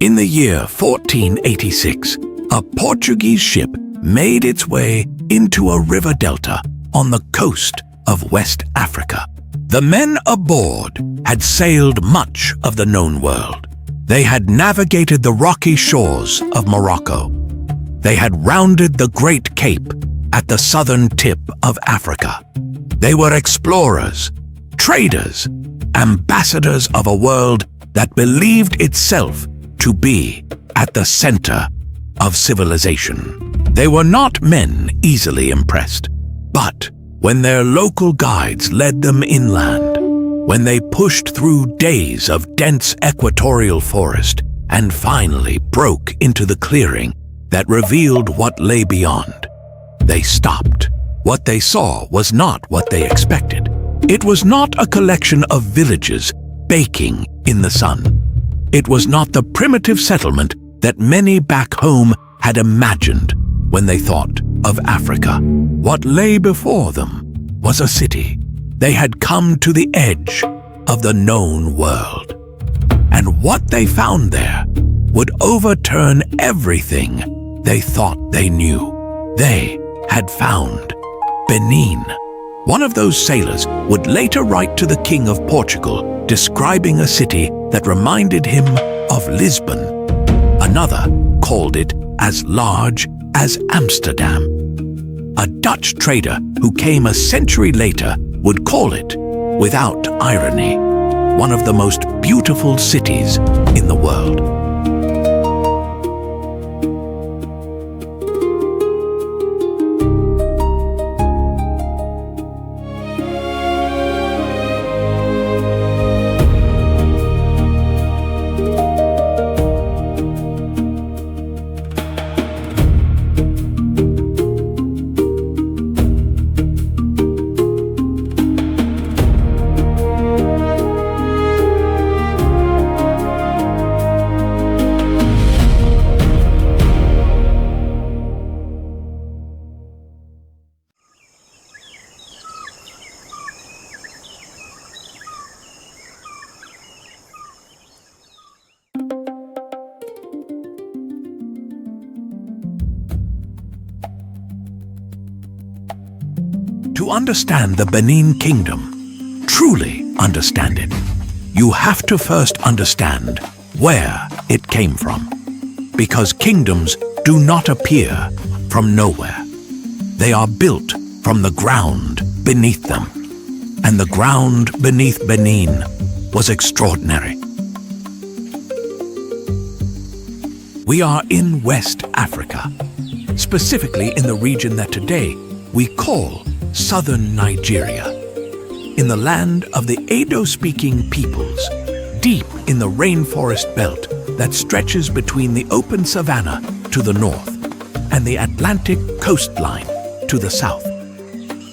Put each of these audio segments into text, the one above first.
In the year 1486, a Portuguese ship made its way into a river delta on the coast of West Africa. The men aboard had sailed much of the known world. They had navigated the rocky shores of Morocco. They had rounded the Great Cape at the southern tip of Africa. They were explorers, traders, ambassadors of a world that believed itself to be at the center of civilization. They were not men easily impressed, but when their local guides led them inland, when they pushed through days of dense equatorial forest and finally broke into the clearing that revealed what lay beyond, they stopped. What they saw was not what they expected. It was not a collection of villages baking in the sun. It was not the primitive settlement that many back home had imagined when they thought of Africa. What lay before them was a city. They had come to the edge of the known world. And what they found there would overturn everything they thought they knew. They had found Benin. One of those sailors would later write to the King of Portugal, describing a city that reminded him of Lisbon. Another called it as large as Amsterdam. A Dutch trader who came a century later would call it, without irony, one of the most beautiful cities in the world. To understand the Benin Kingdom, truly understand it, you have to first understand where it came from. Because kingdoms do not appear from nowhere. They are built from the ground beneath them. And the ground beneath Benin was extraordinary. We are in West Africa, specifically in the region that today we call southern Nigeria, in the land of the Edo-speaking peoples, deep in the rainforest belt that stretches between the open savanna to the north and the Atlantic coastline to the south.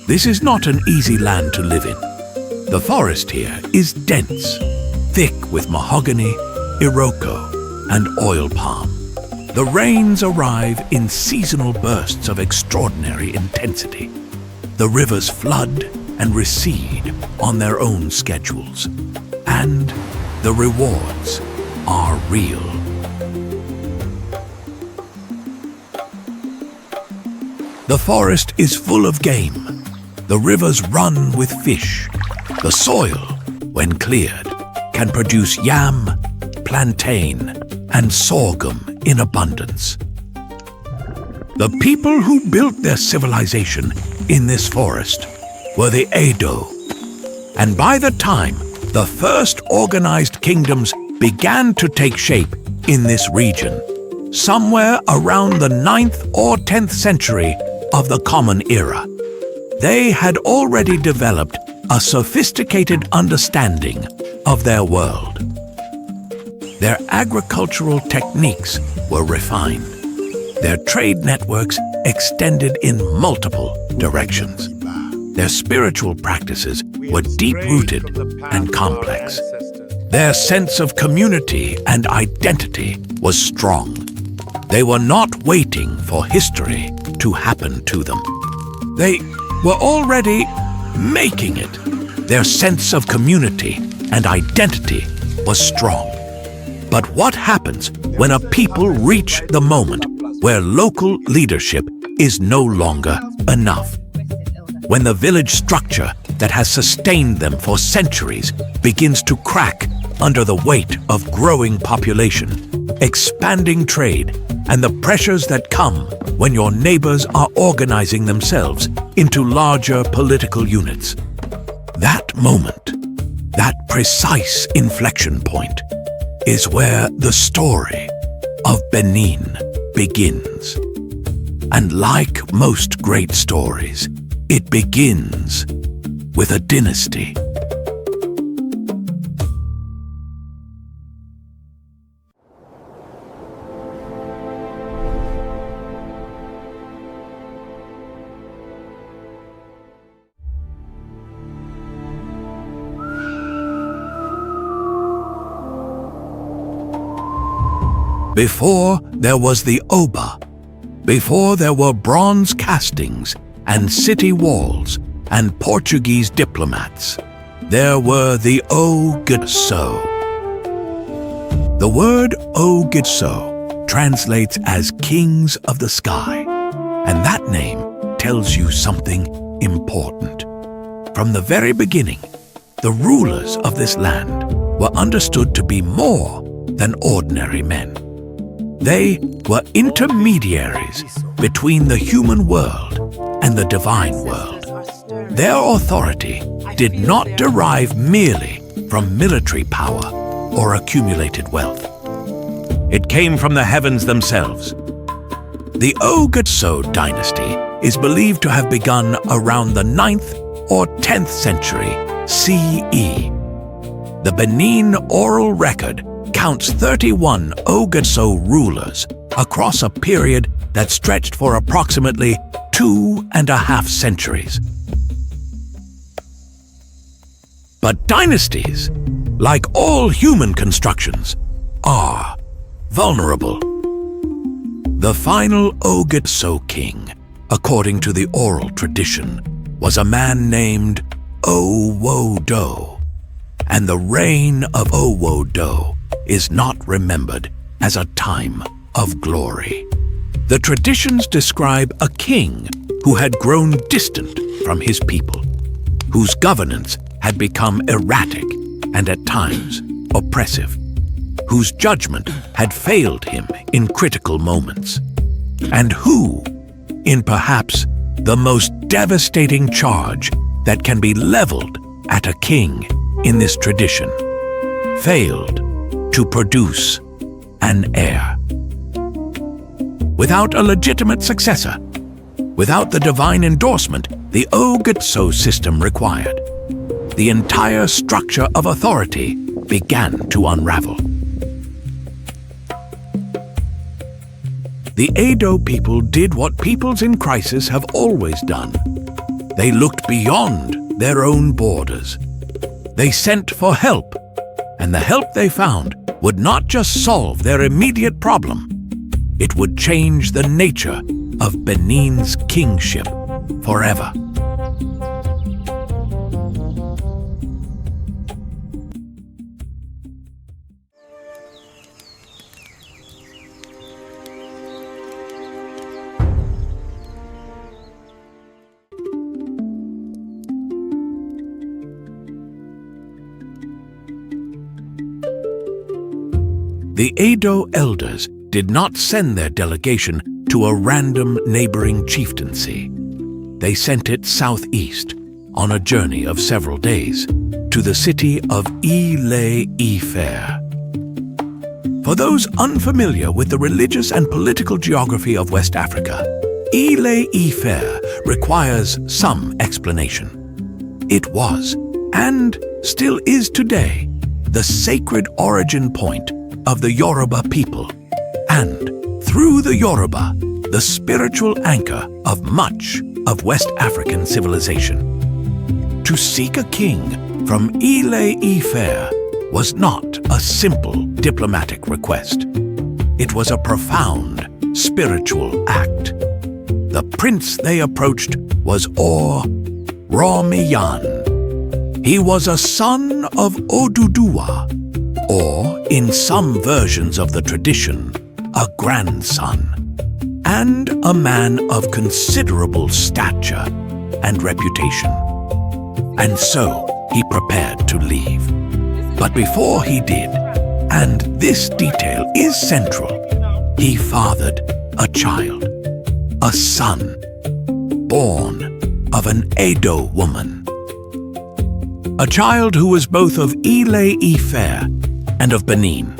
This is not an easy land to live in. The forest here is dense, thick with mahogany, iroko, and oil palm. The rains arrive in seasonal bursts of extraordinary intensity. The rivers flood and recede on their own schedules, and the rewards are real. The forest is full of game. The rivers run with fish. The soil, when cleared, can produce yam, plantain, and sorghum in abundance. The people who built their civilization in this forest were the Edo, and by the time the first organized kingdoms began to take shape in this region, somewhere around the 9th or 10th century of the Common Era, they had already developed a sophisticated understanding of their world. Their agricultural techniques were refined. Their trade networks extended in multiple directions. Their spiritual practices were deep-rooted and complex. Their sense of community and identity was strong. They were not waiting for history to happen to them. They were already making it. Their sense of community and identity was strong. But what happens when a people reach the moment where local leadership is no longer enough? When the village structure that has sustained them for centuries begins to crack under the weight of growing population, expanding trade, and the pressures that come when your neighbors are organizing themselves into larger political units. That moment, that precise inflection point, is where the story of Benin begins. And like most great stories, it begins with a dynasty. Before there was the Oba, before there were bronze castings and city walls and Portuguese diplomats, there were the Ogiso. The word Ogiso translates as kings of the sky, and that name tells you something important. From the very beginning, the rulers of this land were understood to be more than ordinary men. They were intermediaries between the human world and the divine world. Their authority did not derive merely from military power or accumulated wealth. It came from the heavens themselves. The Ogiso dynasty is believed to have begun around the 9th or 10th century CE. The Benin oral record counts 31 Ogiso rulers across a period that stretched for approximately 2.5 centuries. But dynasties, like all human constructions, are vulnerable. The final Ogiso king, according to the oral tradition, was a man named Owodo, and the reign of Owodo is not remembered as a time of glory. The traditions describe a king who had grown distant from his people, whose governance had become erratic and at times oppressive, whose judgment had failed him in critical moments, and who, in perhaps the most devastating charge that can be leveled at a king in this tradition, failed to produce an heir. Without a legitimate successor, without the divine endorsement the Ogiso system required, the entire structure of authority began to unravel. The Edo people did what peoples in crisis have always done. They looked beyond their own borders. They sent for help, and the help they found would not just solve their immediate problem, it would change the nature of Benin's kingship forever. The Edo elders did not send their delegation to a random neighboring chieftaincy. They sent it southeast on a journey of several days to the city of Ewuare For those unfamiliar with the religious and political geography of West Africa, Ewuare requires some explanation. It was, and still is today, the sacred origin point of the Yoruba people, and through the Yoruba, the spiritual anchor of much of West African civilization. To seek a king from Ewuare was not a simple diplomatic request. It was a profound spiritual act. The prince they approached was Oromiyan. He was a son of Oduduwa, or in some versions of the tradition, a grandson, and a man of considerable stature and reputation. And so he prepared to leave. But before he did, and this detail is central, he fathered a child, a son, born of an Edo woman. A child who was both of Ewuare Ife and of Benin.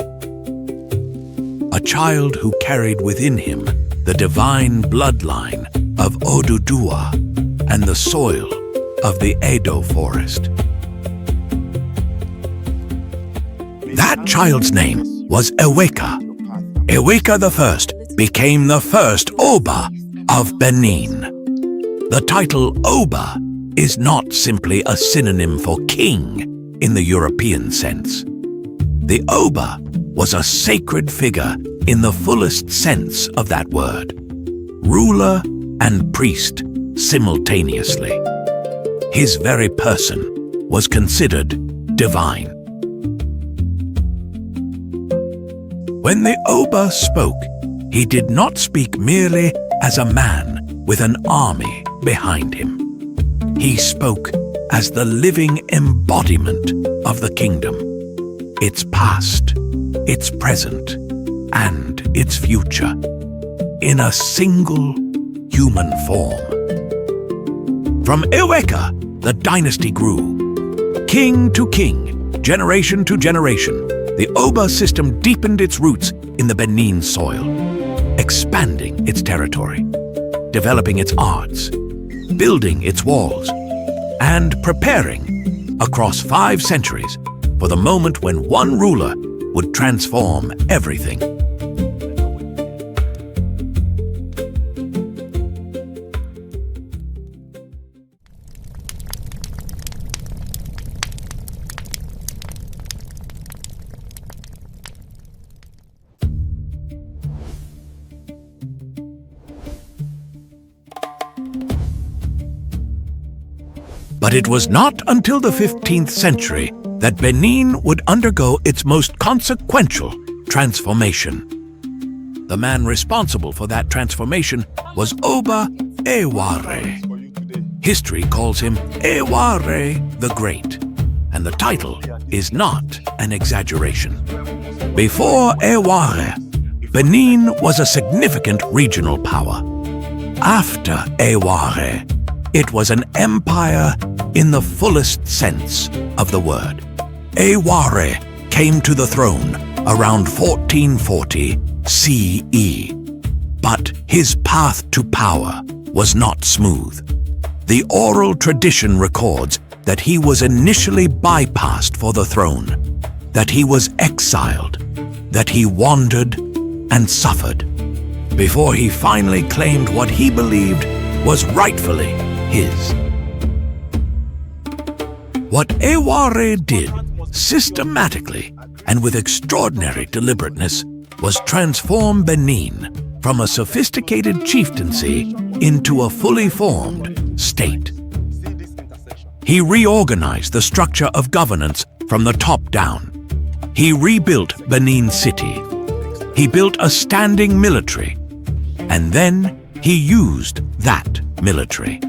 A child who carried within him the divine bloodline of Oduduwa and the soil of the Edo forest. That child's name was Ewuare. Ewuare I became the first Oba of Benin. The title Oba is not simply a synonym for king in the European sense. The Oba was a sacred figure in the fullest sense of that word, ruler and priest simultaneously. His very person was considered divine. When the Oba spoke, he did not speak merely as a man with an army behind him. He spoke as the living embodiment of the kingdom, its past, its present, and its future, in a single human form. From Ewuare, the dynasty grew. King to king, generation to generation, the Oba system deepened its roots in the Benin soil, expanding its territory, developing its arts, building its walls, and preparing, across 5 centuries, for the moment when one ruler would transform everything. But it was not until the 15th century that Benin would undergo its most consequential transformation. The man responsible for that transformation was Oba Ewuare. History calls him Ewuare the Great, and the title is not an exaggeration. Before Ewuare, Benin was a significant regional power. After Ewuare, it was an empire in the fullest sense of the word. Ewuare came to the throne around 1440 CE, but his path to power was not smooth. The oral tradition records that he was initially bypassed for the throne, that he was exiled, that he wandered and suffered, before he finally claimed what he believed was rightfully his. What Ewuare did, systematically and with extraordinary deliberateness, was transform Benin from a sophisticated chieftaincy into a fully formed state. He reorganized the structure of governance from the top down. He rebuilt Benin City. He built a standing military, and then he used that military.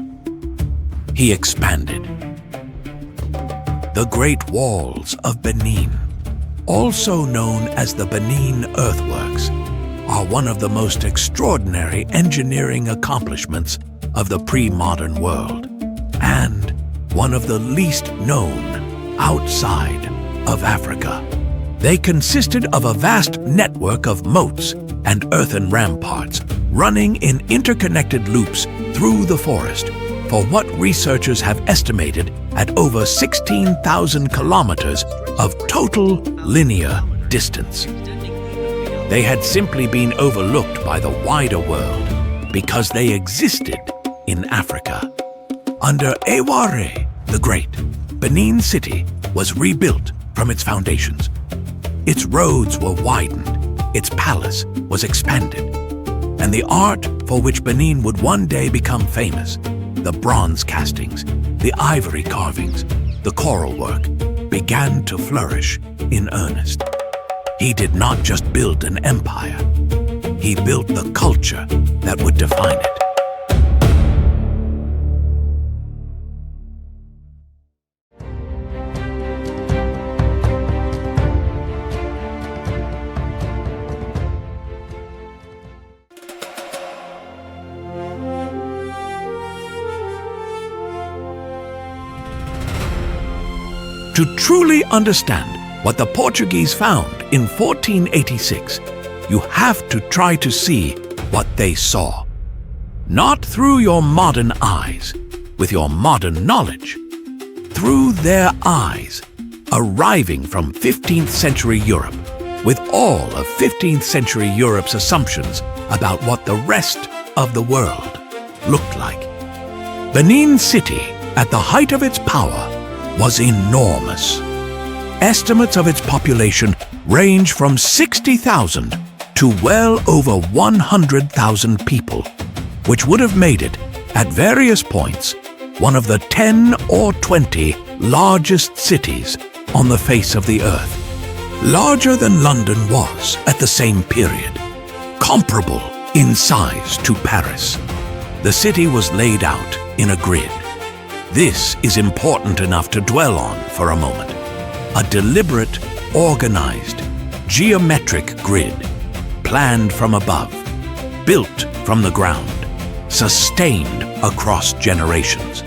He expanded. The Great Walls of Benin, also known as the Benin Earthworks, are one of the most extraordinary engineering accomplishments of the pre-modern world, and one of the least known outside of Africa. They consisted of a vast network of moats and earthen ramparts running in interconnected loops through the forest, for what researchers have estimated at over 16,000 kilometers of total linear distance. They had simply been overlooked by the wider world because they existed in Africa. Under Ewuare the Great, Benin City was rebuilt from its foundations. Its roads were widened, its palace was expanded, and the art for which Benin would one day become famous, the bronze castings, the ivory carvings, the coral work, began to flourish in earnest. He did not just build an empire. He built the culture that would define it. To truly understand what the Portuguese found in 1486, you have to try to see what they saw. Not through your modern eyes, with your modern knowledge. Through their eyes, arriving from 15th century Europe, with all of 15th century Europe's assumptions about what the rest of the world looked like. Benin City, at the height of its power, was enormous. Estimates of its population range from 60,000 to well over 100,000 people, which would have made it, at various points, one of the 10 or 20 largest cities on the face of the earth. Larger than London was at the same period, comparable in size to Paris. The city was laid out in a grid. This is important enough to dwell on for a moment. A deliberate, organized, geometric grid, planned from above, built from the ground, sustained across generations.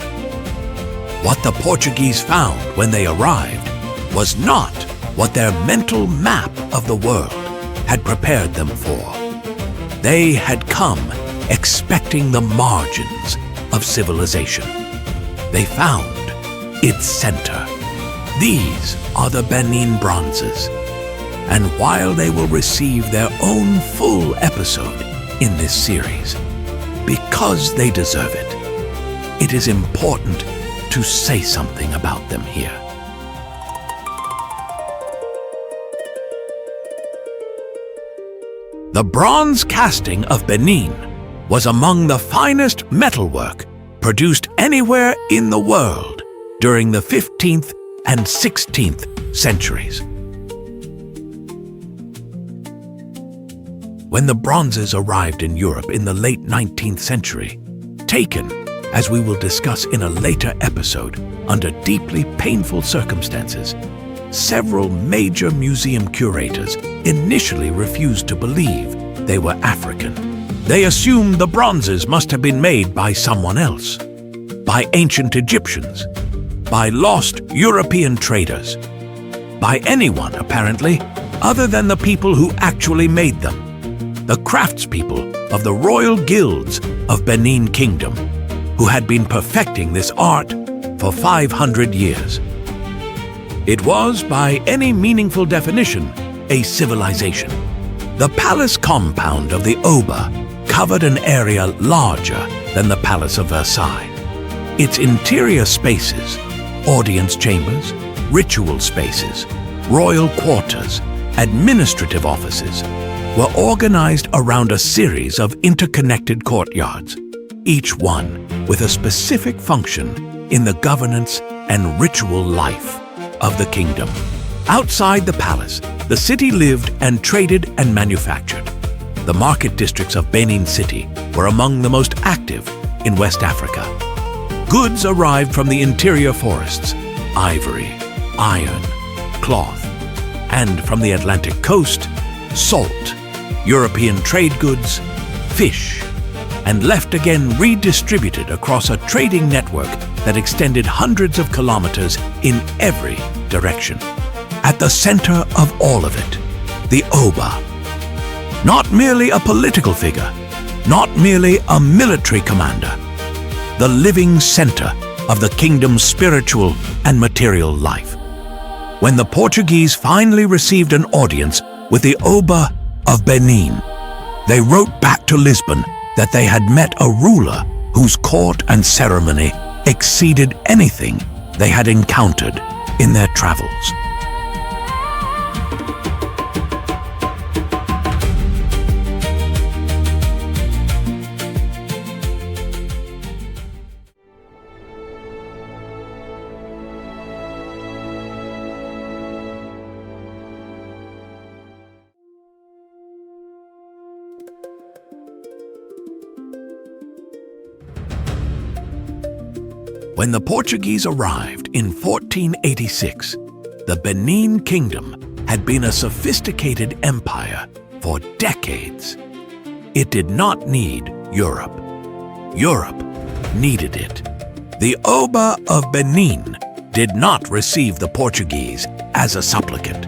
What the Portuguese found when they arrived was not what their mental map of the world had prepared them for. They had come expecting the margins of civilization. They found its center. These are the Benin bronzes. And while they will receive their own full episode in this series, because they deserve it, it is important to say something about them here. The bronze casting of Benin was among the finest metalwork produced anywhere in the world during the 15th and 16th centuries. When the bronzes arrived in Europe in the late 19th century, taken, as we will discuss in a later episode, under deeply painful circumstances, several major museum curators initially refused to believe they were African. They assumed the bronzes must have been made by someone else, by ancient Egyptians, by lost European traders, by anyone, apparently, other than the people who actually made them, the craftspeople of the royal guilds of Benin Kingdom, who had been perfecting this art for 500 years. It was, by any meaningful definition, a civilization. The palace compound of the Oba covered an area larger than the Palace of Versailles. Its interior spaces, audience chambers, ritual spaces, royal quarters, administrative offices, were organized around a series of interconnected courtyards, each one with a specific function in the governance and ritual life of the kingdom. Outside the palace, the city lived and traded and manufactured. The market districts of Benin City were among the most active in West Africa. Goods arrived from the interior forests, ivory, iron, cloth, and from the Atlantic coast, salt, European trade goods, fish, and left again redistributed across a trading network that extended hundreds of kilometers in every direction. At the center of all of it, the Oba. Not merely a political figure, not merely a military commander, the living center of the kingdom's spiritual and material life. When the Portuguese finally received an audience with the Oba of Benin, they wrote back to Lisbon that they had met a ruler whose court and ceremony exceeded anything they had encountered in their travels. When the Portuguese arrived in 1486, the Benin Kingdom had been a sophisticated empire for decades. It did not need Europe. Europe needed it. The Oba of Benin did not receive the Portuguese as a supplicant.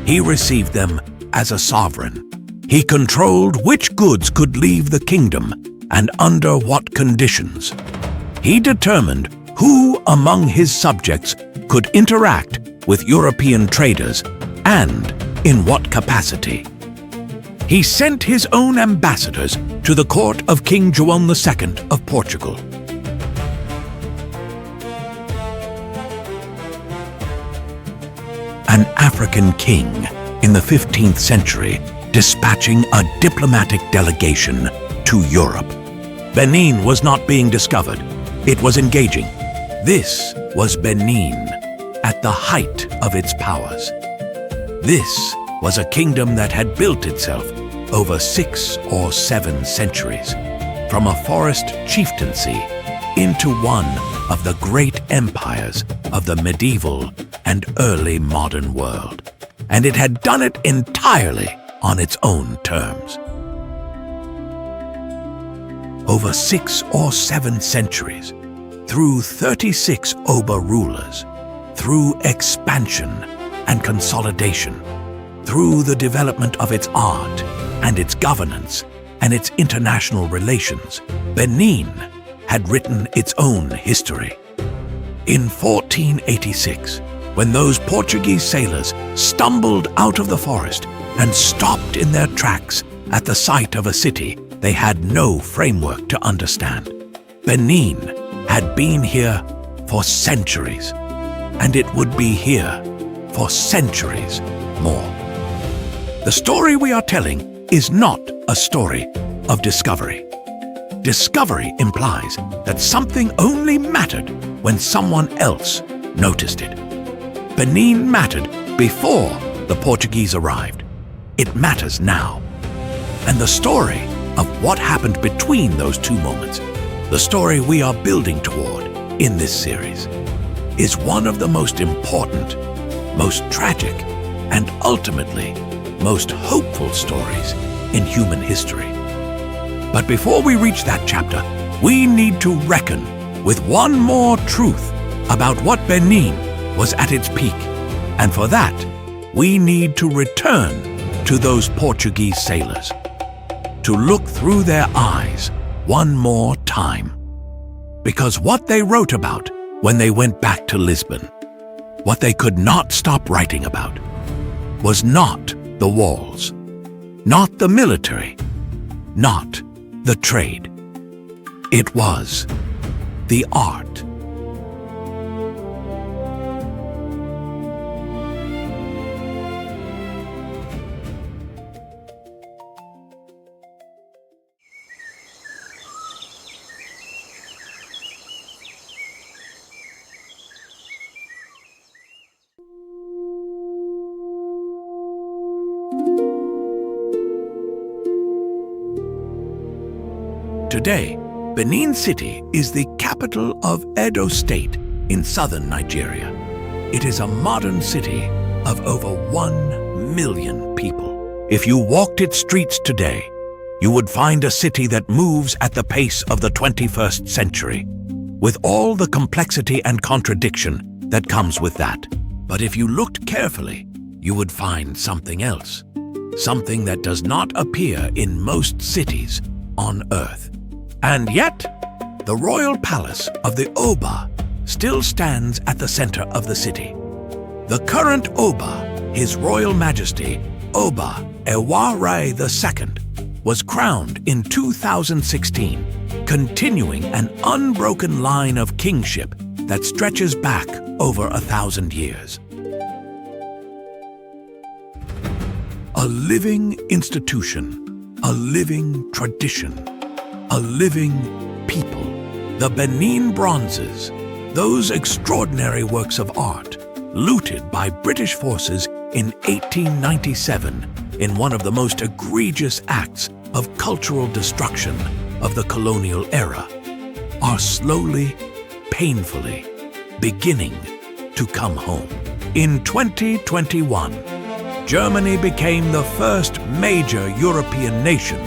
He received them as a sovereign. He controlled which goods could leave the kingdom and under what conditions. He determined who among his subjects could interact with European traders and in what capacity. He sent his own ambassadors to the court of King João II of Portugal. An African king in the 15th century dispatching a diplomatic delegation to Europe. Benin was not being discovered. It was engaging. This was Benin at the height of its powers. This was a kingdom that had built itself over 6 or 7 centuries, from a forest chieftaincy into one of the great empires of the medieval and early modern world. And it had done it entirely on its own terms. Over 6 or 7 centuries, through 36 Oba rulers, through expansion and consolidation, through the development of its art and its governance and its international relations, Benin had written its own history. In 1486, when those Portuguese sailors stumbled out of the forest and stopped in their tracks at the sight of a city they had no framework to understand, Benin had been here for centuries, and it would be here for centuries more. The story we are telling is not a story of discovery. Discovery implies that something only mattered when someone else noticed it. Benin mattered before the Portuguese arrived. It matters now. And the story of what happened between those two moments, the story we are building toward in this series, is one of the most important, most tragic, and ultimately most hopeful stories in human history. But before we reach that chapter, we need to reckon with one more truth about what Benin was at its peak. And for that, we need to return to those Portuguese sailors, to look through their eyes one more time. Because what they wrote about when they went back to Lisbon, what they could not stop writing about, was not the walls, not the military, not the trade. It was the art. Today, Benin City is the capital of Edo State in southern Nigeria. It is a modern city of over 1 million people. If you walked its streets today, you would find a city that moves at the pace of the 21st century, with all the complexity and contradiction that comes with that. But if you looked carefully, you would find something else, something that does not appear in most cities on Earth. And yet, the royal palace of the Oba still stands at the center of the city. The current Oba, His Royal Majesty Oba Ewuare II, was crowned in 2016, continuing an unbroken line of kingship that stretches back over 1,000 years. A living institution, a living tradition, a living people. The Benin bronzes, those extraordinary works of art, looted by British forces in 1897 in one of the most egregious acts of cultural destruction of the colonial era, are slowly, painfully beginning to come home. In 2021, Germany became the first major European nation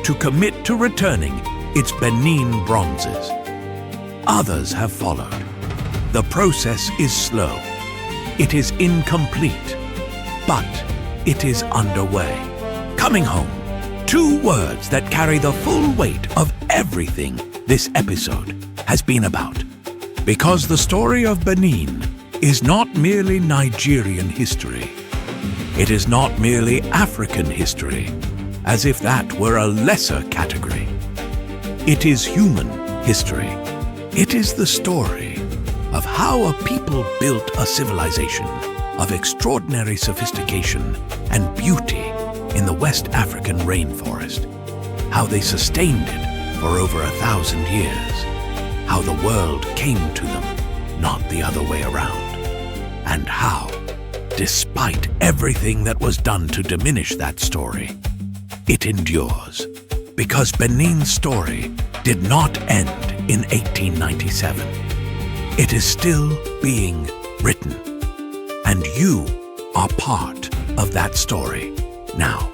to commit to returning its Benin bronzes. Others have followed. The process is slow. It is incomplete, but it is underway. Coming home, two words that carry the full weight of everything this episode has been about. Because the story of Benin is not merely Nigerian history. It is not merely African history, as if that were a lesser category. It is human history. It is the story of how a people built a civilization of extraordinary sophistication and beauty in the West African rainforest, how they sustained it for over 1,000 years, how the world came to them, not the other way around, and how, despite everything that was done to diminish that story, it endures. Because Benin's story did not end in 1897. It is still being written, and you are part of that story now.